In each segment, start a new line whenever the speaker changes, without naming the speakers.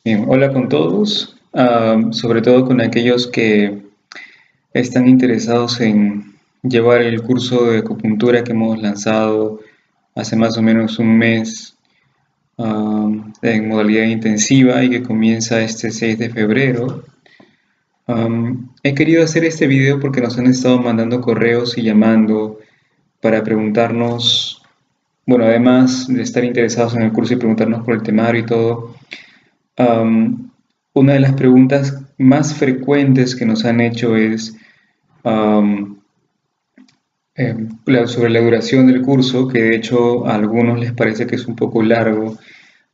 Bien, hola con todos, sobre todo con aquellos que están interesados en llevar el curso de acupuntura que hemos lanzado hace más o menos un mes, en modalidad intensiva y que comienza este 6 de febrero. He querido hacer este video porque nos han estado mandando correos y llamando para preguntarnos, bueno, además de estar interesados en el curso y preguntarnos por el temario y todo. Am, una de las preguntas más frecuentes que nos han hecho es am, sobre la duración del curso, que de hecho a algunos les parece que es un poco largo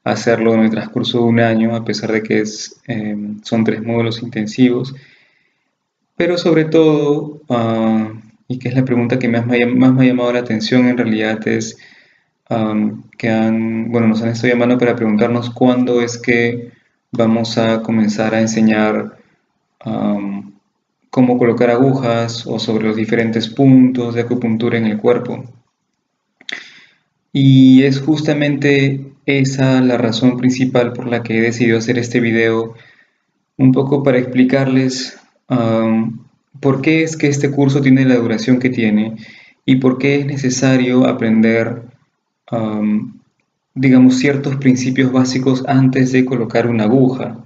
hacerlo en el transcurso de un año, a pesar de que son 3 módulos intensivos. Pero sobre todo, y que es la pregunta que más me ha llamado la atención en realidad, es bueno, nos han estado llamando para preguntarnos cuándo es que vamos a comenzar a enseñar um, cómo colocar agujas o sobre los diferentes puntos de acupuntura en el cuerpo. Y es justamente esa la razón principal por la que he decidido hacer este video, un poco para explicarles por qué es que este curso tiene la duración que tiene y por qué es necesario aprender um, digamos, ciertos principios básicos antes de colocar una aguja.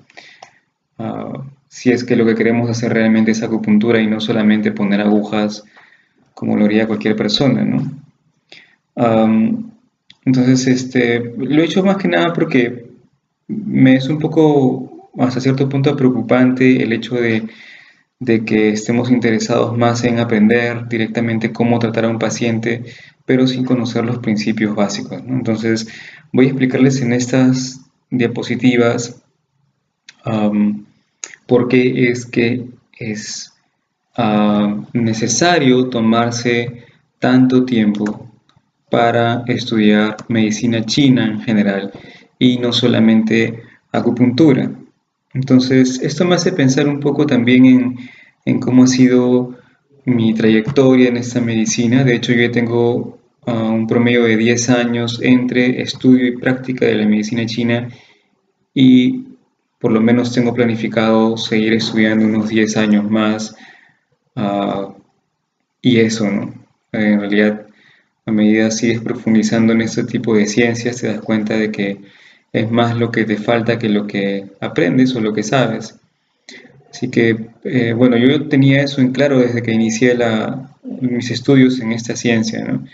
Si es que lo que queremos hacer realmente es acupuntura y no solamente poner agujas como lo haría cualquier persona, ¿no? Um, entonces, lo he hecho más que nada porque me es un poco, hasta cierto punto, preocupante el hecho de que estemos interesados más en aprender directamente cómo tratar a un paciente, pero sin conocer los principios básicos, ¿no? Entonces, voy a explicarles en estas diapositivas um, por qué es que es necesario tomarse tanto tiempo para estudiar medicina china en general y no solamente acupuntura. Entonces, esto me hace pensar un poco también en cómo ha sido mi trayectoria en esta medicina. De hecho, yo ya tengo un promedio de 10 años entre estudio y práctica de la medicina china y por lo menos tengo planificado seguir estudiando unos 10 años más. uh, y eso, ¿no? En realidad, a medida sigues profundizando en este tipo de ciencias, te das cuenta de que es más lo que te falta que lo que aprendes o lo que sabes. Así que, bueno, yo tenía eso en claro desde que inicié mis estudios en esta ciencia, ¿no?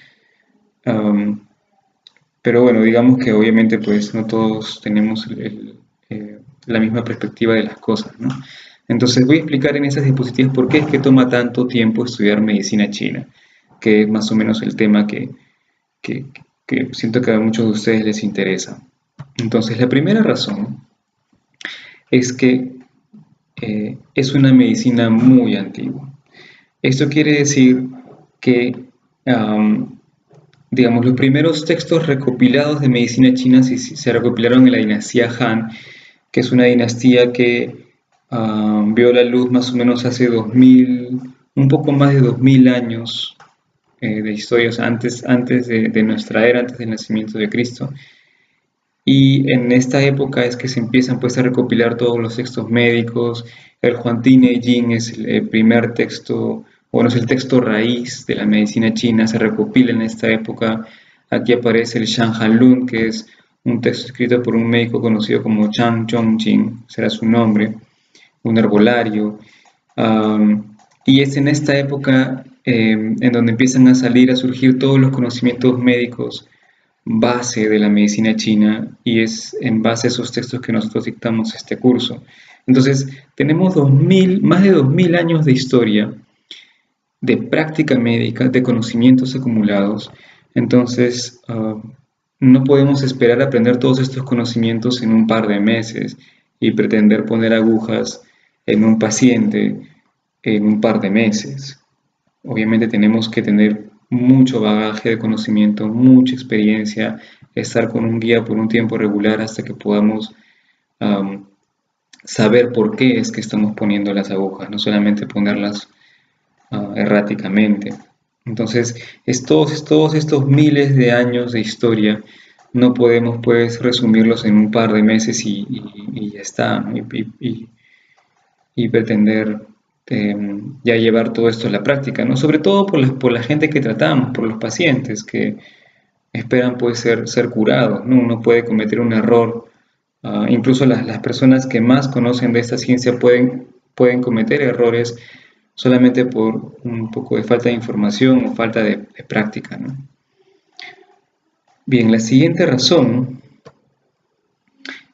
Um, pero bueno, digamos que obviamente pues no todos tenemos la misma perspectiva de las cosas, ¿no? Entonces voy a explicar en estas diapositivas por qué es que toma tanto tiempo estudiar medicina china, que es más o menos el tema que, que siento que a muchos de ustedes les interesa. Entonces, la primera razón es que es una medicina muy antigua. Esto quiere decir que, um, digamos, los primeros textos recopilados de medicina china se recopilaron en la dinastía Han, que es una dinastía que vio la luz más o menos hace 2000, un poco más de 2000 años de historias antes de nuestra era, antes del nacimiento de Cristo. Y en esta época es que se empiezan pues a recopilar todos los textos médicos. El Huangdi Jing es el primer texto, bueno, es el texto raíz de la medicina china, se recopila en esta época. Aquí aparece el Shan Han Lun, que es un texto escrito por un médico conocido como Chang Chongjing, será su nombre, un herbolario. Y es en esta época en donde empiezan a salir, a surgir todos los conocimientos médicos base de la medicina china y es en base a esos textos que nosotros dictamos este curso. Entonces, tenemos más de 2000 años de historia, de práctica médica, de conocimientos acumulados. Entonces, no podemos esperar aprender todos estos conocimientos en un par de meses y pretender poner agujas en un paciente en un par de meses. Obviamente tenemos que tener mucho bagaje de conocimiento, mucha experiencia, estar con un guía por un tiempo regular hasta que podamos um, saber por qué es que estamos poniendo las agujas, no solamente ponerlas erráticamente. Entonces, todos estos miles de años de historia no podemos pues resumirlos en un par de meses y ya está, ¿no? Y pretender ya llevar todo esto a la práctica, ¿no? Sobre todo por la gente que tratamos, por los pacientes que esperan pues ser curados, ¿no? Uno puede cometer un error, incluso las personas que más conocen de esta ciencia pueden cometer errores solamente por un poco de falta de información o falta de práctica, ¿no? Bien, la siguiente razón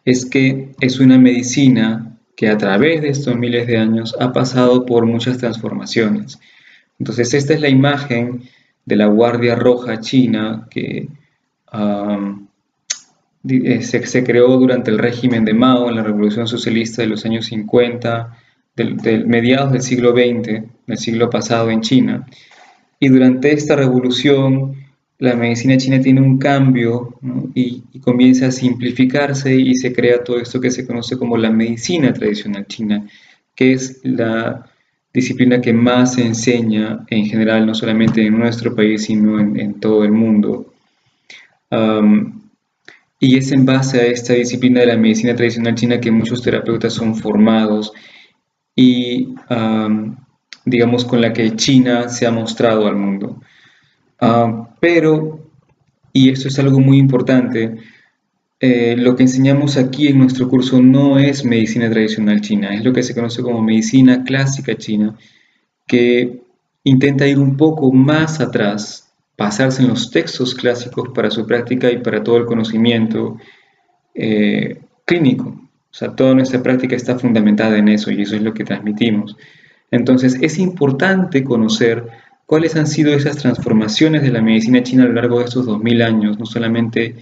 es que es una medicina que a través de estos miles de años ha pasado por muchas transformaciones. Entonces, esta es la imagen de la Guardia Roja China que um, se creó durante el régimen de Mao en la Revolución Socialista de los años 50, del mediados del siglo XX, del siglo pasado en China. Y durante esta revolución, la medicina china tiene un cambio, ¿no? Y comienza a simplificarse y se crea todo esto que se conoce como la medicina tradicional china, que es la disciplina que más se enseña en general, no solamente en nuestro país, sino en todo el mundo. Y es en base a esta disciplina de la medicina tradicional china que muchos terapeutas son formados y, digamos, con la que China se ha mostrado al mundo. Pero, y esto es algo muy importante, lo que enseñamos aquí en nuestro curso no es medicina tradicional china, es lo que se conoce como medicina clásica china, que intenta ir un poco más atrás, basarse en los textos clásicos para su práctica y para todo el conocimiento clínico. O sea, toda nuestra práctica está fundamentada en eso y eso es lo que transmitimos. Entonces, es importante conocer cuáles han sido esas transformaciones de la medicina china a lo largo de estos 2000 años, no solamente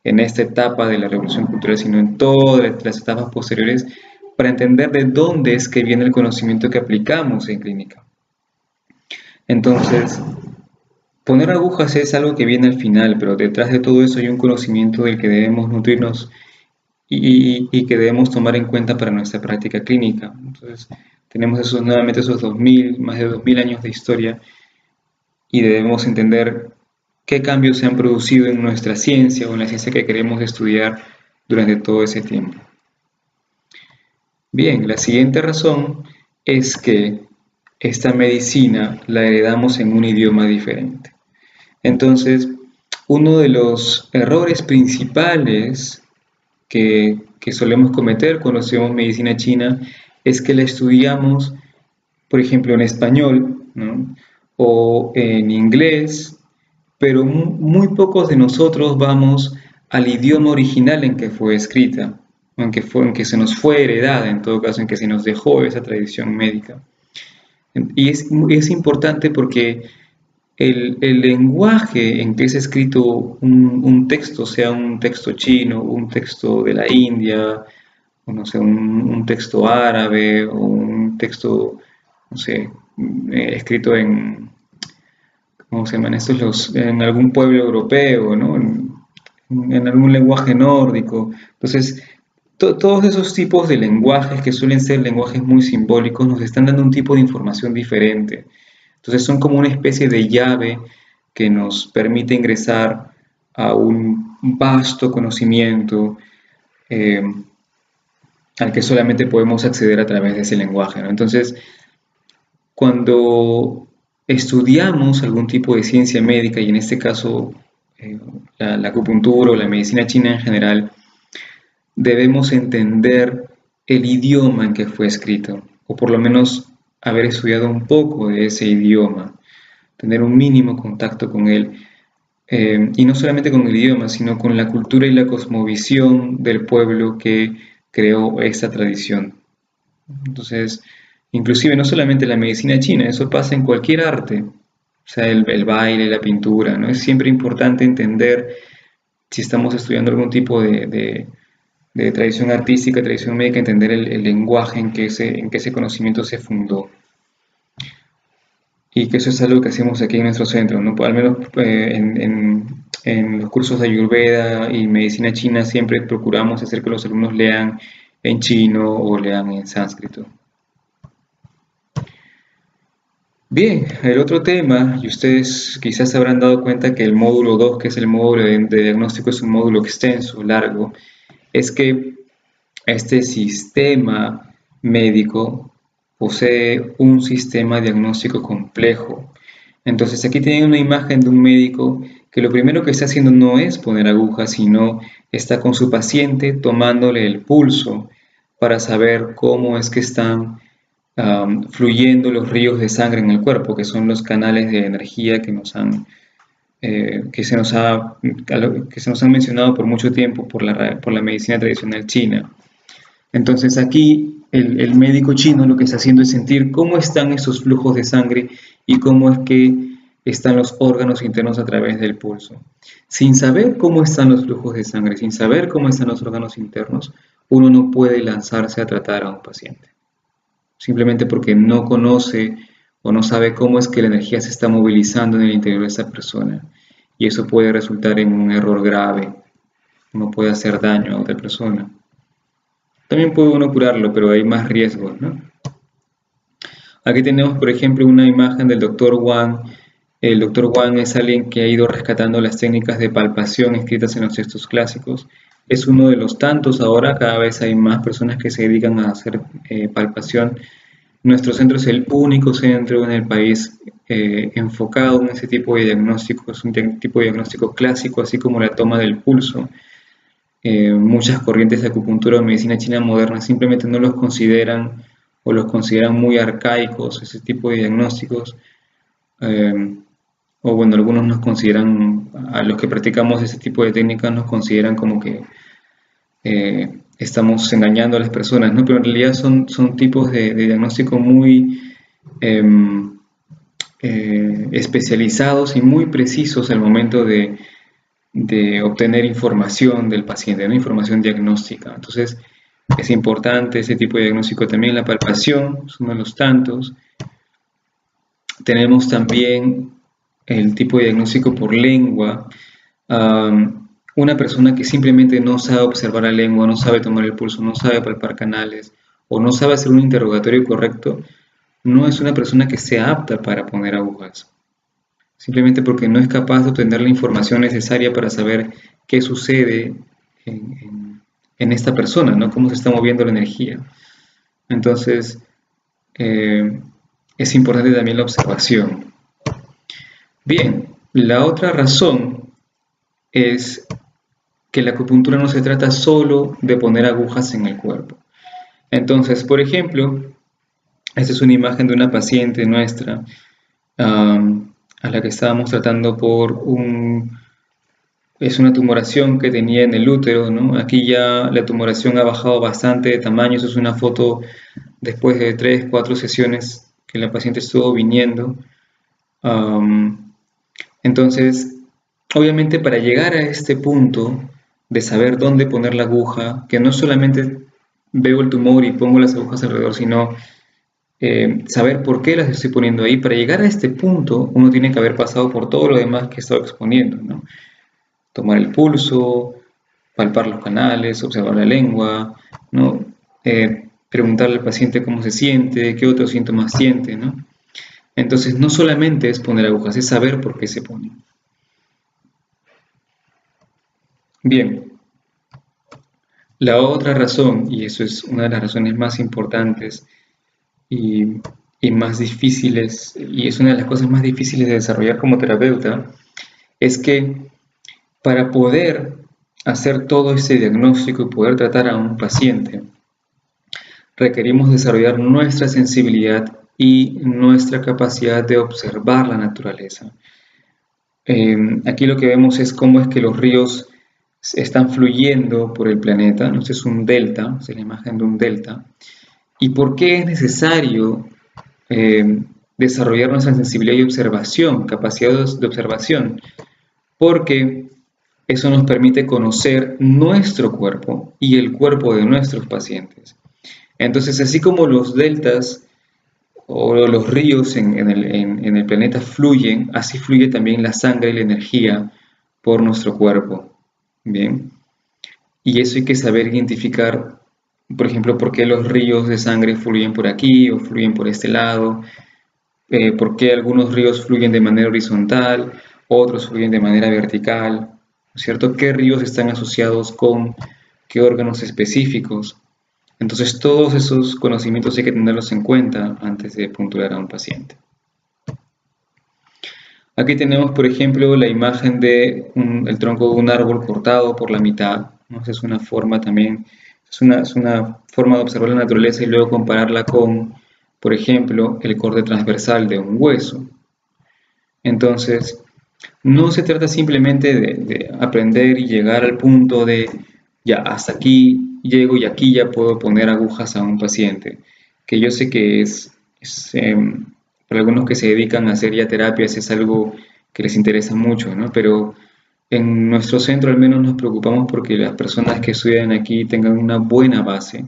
en esta etapa de la revolución cultural, sino en todas las etapas posteriores, para entender de dónde es que viene el conocimiento que aplicamos en clínica. Entonces, poner agujas es algo que viene al final, pero detrás de todo eso hay un conocimiento del que debemos nutrirnos y que debemos tomar en cuenta para nuestra práctica clínica. Entonces, tenemos nuevamente esos más de 2000 años de historia y debemos entender qué cambios se han producido en nuestra ciencia o en la ciencia que queremos estudiar durante todo ese tiempo. Bien, la siguiente razón es que esta medicina la heredamos en un idioma diferente. Entonces, uno de los errores principales que solemos cometer cuando estudiamos medicina china es que la estudiamos, por ejemplo, en español, ¿no? O en inglés, pero muy pocos de nosotros vamos al idioma original en que fue escrita, en que se nos fue heredada, en todo caso, en que se nos dejó esa tradición médica. Y es importante porque el lenguaje en que es escrito un texto, sea un texto chino, un texto de la India, o no sé, un texto árabe, o un texto, no sé, escrito ¿cómo se llaman estos? En algún pueblo europeo, ¿no? En algún lenguaje nórdico. Entonces, todos esos tipos de lenguajes que suelen ser lenguajes muy simbólicos nos están dando un tipo de información diferente. Entonces son como una especie de llave que nos permite ingresar a un vasto conocimiento al que solamente podemos acceder a través de ese lenguaje, ¿no? Entonces, cuando estudiamos algún tipo de ciencia médica, y en este caso la acupuntura o la medicina china en general, debemos entender el idioma en que fue escrito, o por lo menos haber estudiado un poco de ese idioma, tener un mínimo contacto con él, y no solamente con el idioma, sino con la cultura y la cosmovisión del pueblo que creó esta tradición. Entonces, inclusive no solamente la medicina china, eso pasa en cualquier arte, o sea, el baile, la pintura, ¿no? Es siempre importante entender si estamos estudiando algún tipo de tradición artística, tradición médica, entender el lenguaje en que ese conocimiento se fundó. Y que eso es algo que hacemos aquí en nuestro centro, ¿no? Al menos en los cursos de Ayurveda y medicina china siempre procuramos hacer que los alumnos lean en chino o lean en sánscrito. Bien, el otro tema, y ustedes quizás se habrán dado cuenta que el módulo 2, que es el módulo de diagnóstico, es un módulo extenso, largo, es que Este sistema médico posee un sistema diagnóstico complejo. Entonces aquí tienen una imagen de un médico que lo primero que está haciendo no es poner agujas, sino está con su paciente tomándole el pulso para saber cómo es que están fluyendo los ríos de sangre en el cuerpo, que son los canales de energía que se nos han mencionado por mucho tiempo por la medicina tradicional china. Entonces aquí el médico chino lo que está haciendo es sentir cómo están esos flujos de sangre y cómo es que están los órganos internos a través del pulso. Sin saber cómo están los flujos de sangre, sin saber cómo están los órganos internos, uno no puede lanzarse a tratar a un paciente. Simplemente porque no conoce o no sabe cómo es que la energía se está movilizando en el interior de esa persona. Y eso puede resultar en un error grave. Uno puede hacer daño a otra persona. También puede uno curarlo, pero hay más riesgos, ¿no? Aquí tenemos, por ejemplo, una imagen del Dr. Wang. El Dr. Wang es alguien que ha ido rescatando las técnicas de palpación escritas en los textos clásicos. Es uno de los tantos ahora, cada vez hay más personas que se dedican a hacer palpación. Nuestro centro es el único centro en el país enfocado en ese tipo de diagnóstico. Es un tipo de diagnóstico clásico, así como la toma del pulso. Muchas corrientes de acupuntura o medicina china moderna simplemente no los consideran o los consideran muy arcaicos, ese tipo de diagnósticos. O bueno, algunos nos consideran, a los que practicamos ese tipo de técnicas, nos consideran como que estamos engañando a las personas, ¿no? Pero en realidad son tipos de diagnóstico muy especializados y muy precisos al momento de obtener información del paciente, ¿no? Información diagnóstica. Entonces, es importante ese tipo de diagnóstico también. La palpación es uno de los tantos. Tenemos también el tipo de diagnóstico por lengua. Una persona que simplemente no sabe observar la lengua, no sabe tomar el pulso, no sabe palpar canales o no sabe hacer un interrogatorio correcto, no es una persona que sea apta para poner agujas. Simplemente porque no es capaz de obtener la información necesaria para saber qué sucede en esta persona, ¿no? Cómo se está moviendo la energía. Entonces, es importante también la observación. Bien, la otra razón es que la acupuntura no se trata solo de poner agujas en el cuerpo. Entonces, por ejemplo, esta es una imagen de una paciente nuestra a la que estábamos tratando es una tumoración que tenía en el útero, ¿no? Aquí ya la tumoración ha bajado bastante de tamaño. Eso es una foto después de 3, 4 sesiones que la paciente estuvo viniendo. Entonces, obviamente para llegar a este punto de saber dónde poner la aguja, que no solamente veo el tumor y pongo las agujas alrededor, sino saber por qué las estoy poniendo ahí. Para llegar a este punto, uno tiene que haber pasado por todo lo demás que he estado exponiendo, ¿no? Tomar el pulso, palpar los canales, observar la lengua, ¿no? Preguntarle al paciente cómo se siente, qué otros síntomas siente, ¿no? Entonces, no solamente es poner agujas, es saber por qué se ponen. Bien, la otra razón, y eso es una de las razones más importantes y más difíciles, y es una de las cosas más difíciles de desarrollar como terapeuta, es que para poder hacer todo este diagnóstico y poder tratar a un paciente, requerimos desarrollar nuestra sensibilidad y nuestra capacidad de observar la naturaleza. Aquí lo que vemos es cómo es que los ríos están fluyendo por el planeta, ¿no? Este es un delta, es la imagen de un delta. ¿Y por qué es necesario desarrollar nuestra sensibilidad y observación, capacidad de observación? Porque eso nos permite conocer nuestro cuerpo y el cuerpo de nuestros pacientes. Entonces, así como los deltas o los ríos en el planeta fluyen, así fluye también la sangre y la energía por nuestro cuerpo. Bien, y eso hay que saber identificar, por ejemplo, por qué los ríos de sangre fluyen por aquí o fluyen por este lado, por qué algunos ríos fluyen de manera horizontal, otros fluyen de manera vertical, ¿no es cierto? ¿Qué ríos están asociados con qué órganos específicos? Entonces todos esos conocimientos hay que tenerlos en cuenta antes de punturar a un paciente. Aquí tenemos, por ejemplo, la imagen de el tronco de un árbol cortado por la mitad, ¿no? Esa es una forma también, es una forma de observar la naturaleza y luego compararla con, por ejemplo, el corte transversal de un hueso. Entonces, no se trata simplemente de aprender y llegar al punto de, ya, hasta aquí llego y aquí ya puedo poner agujas a un paciente, que yo sé que para algunos que se dedican a hacer ya terapias es algo que les interesa mucho, ¿no? Pero en nuestro centro al menos nos preocupamos porque las personas que estudian aquí tengan una buena base,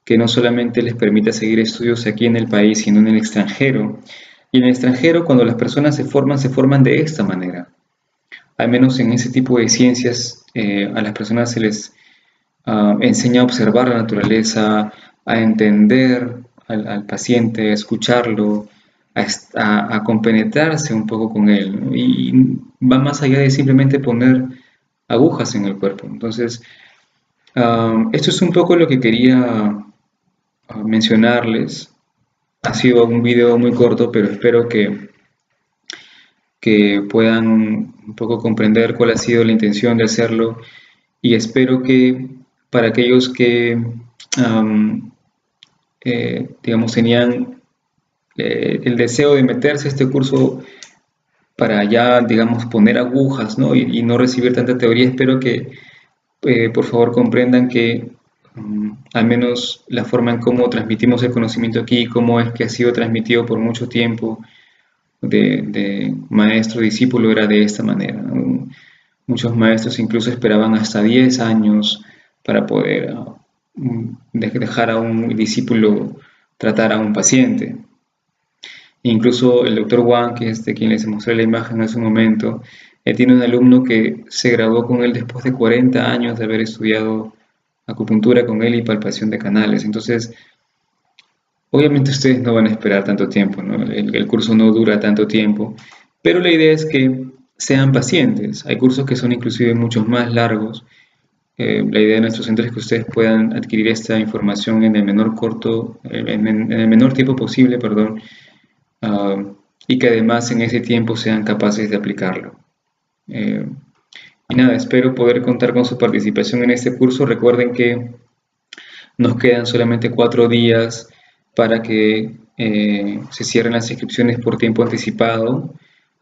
que no solamente les permita seguir estudios aquí en el país, sino en el extranjero. Y en el extranjero, cuando las personas se forman de esta manera. Al menos en ese tipo de ciencias, a las personas se les enseña a observar la naturaleza, a entender al paciente, a escucharlo, a compenetrarse un poco con él, ¿no? Y va más allá de simplemente poner agujas en el cuerpo. Entonces, esto es un poco lo que quería mencionarles. Ha sido un video muy corto, pero espero que puedan un poco comprender cuál ha sido la intención de hacerlo y espero que para aquellos que, digamos, tenían el deseo de meterse a este curso para ya, digamos, poner agujas, ¿no? Y no recibir tanta teoría, espero que por favor comprendan que al menos la forma en cómo transmitimos el conocimiento aquí, cómo es que ha sido transmitido por mucho tiempo de maestro discípulo era de esta manera, ¿no? Muchos maestros incluso esperaban hasta 10 años para poder dejar a un discípulo tratar a un paciente. Incluso el doctor Wang, que es de quien les mostré la imagen hace un momento, tiene un alumno que se graduó con él después de 40 años de haber estudiado acupuntura con él y palpación de canales. Entonces, obviamente ustedes no van a esperar tanto tiempo, ¿no? El curso no dura tanto tiempo, pero la idea es que sean pacientes. Hay cursos que son inclusive muchos más largos. La idea de nuestro centro es que ustedes puedan adquirir esta información en el menor en el menor tiempo posible, perdón, uh, y que además en ese tiempo sean capaces de aplicarlo. Eh, y nada, espero poder contar con su participación en este curso. Recuerden que nos quedan solamente 4 días para que se cierren las inscripciones por tiempo anticipado.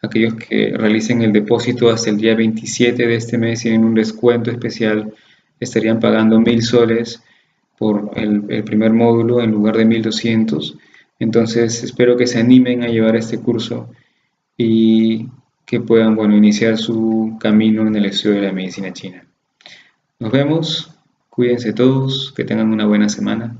Aquellos que realicen el depósito hasta el día 27 de este mes tienen un descuento especial. Estarían pagando 1000 soles por el primer módulo en lugar de 1200. Entonces espero que se animen a llevar este curso y que puedan, bueno, iniciar su camino en el estudio de la medicina china. Nos vemos, cuídense todos, que tengan una buena semana.